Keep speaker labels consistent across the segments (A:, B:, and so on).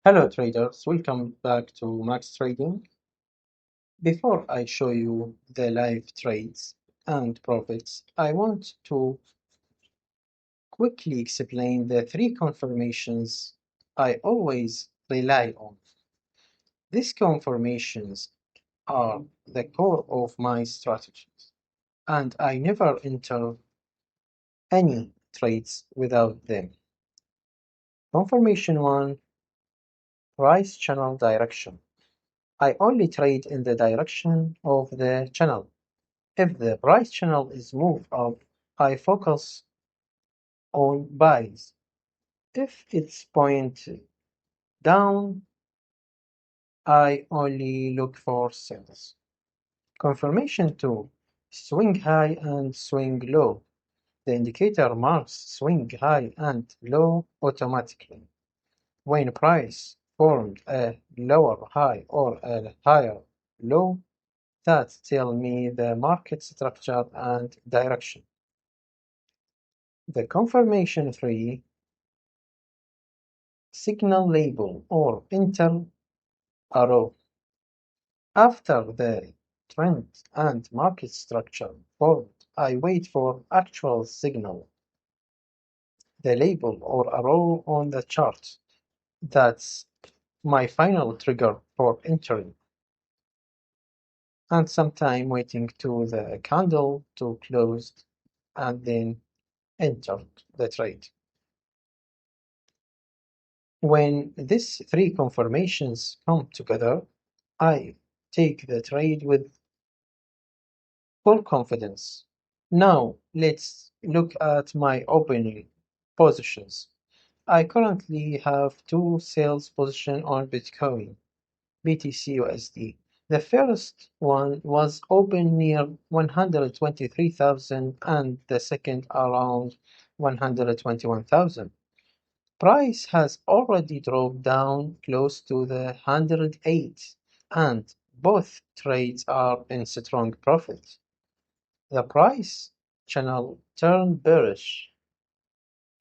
A: Hello traders, welcome back to MaxTrading. Before I show you the live trades and profits, I want to quickly explain the three confirmations I always rely on. These confirmations are the core of my strategies, and I never enter any trades without them. Confirmation 1, price channel direction. I only trade in the direction of the channel. If the price channel is moved up, I focus on buys. If it's pointed down, I only look for sells. Confirmation 2, swing high and swing low. The indicator marks swing high and low automatically. When price formed a lower high or a higher low, that tells me the market structure and direction. The confirmation 3, signal label or enter arrow. After the trend and market structure formed, I wait for actual signal. The label or arrow on the chart. That's my final trigger for entering. And sometime waiting to the candle to close and then enter the trade. When these three confirmations come together, I take the trade with full confidence. Now let's look at my opening positions. I currently have two sales positions on Bitcoin, BTCUSD. The first one was open near 123,000 and the second around 121,000. Price has already dropped down close to the 108 and both trades are in strong profit. The price channel turned bearish,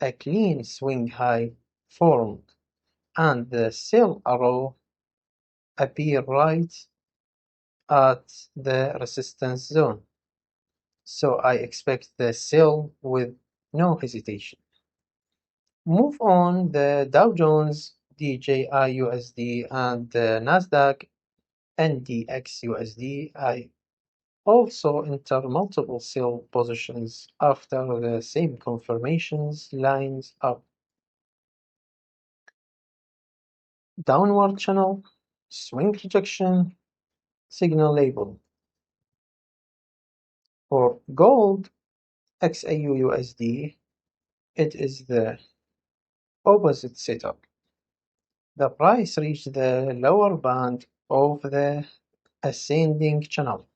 A: a clean swing high formed, and the sell arrow appeared right at the resistance zone. So I expect the sell with no hesitation. Move on the Dow Jones DJI-USD and the Nasdaq NDX-USD. I also enter multiple sell positions after the same confirmations lines up. Downward channel, swing rejection, signal label. For gold XAUUSD, it is the opposite setup. The price reached the lower band of the ascending channel,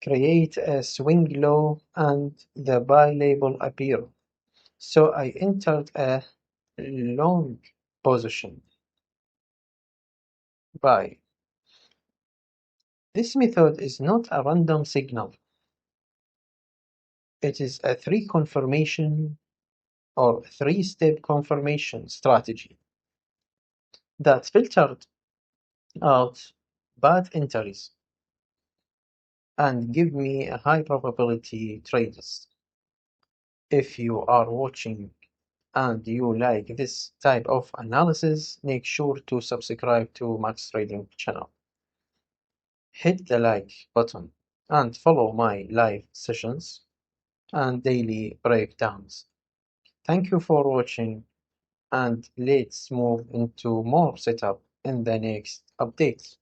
A: create a swing low, and the buy label appeared. So I entered a long position. Buy. This method is not a random signal. It is a three-step confirmation strategy that filtered out bad entries and give me a high probability trades. If you are watching and you like this type of analysis, make sure to subscribe to MaxTrading channel. Hit the like button and follow my live sessions and daily breakdowns. Thank you for watching and let's move into more setup in the next update.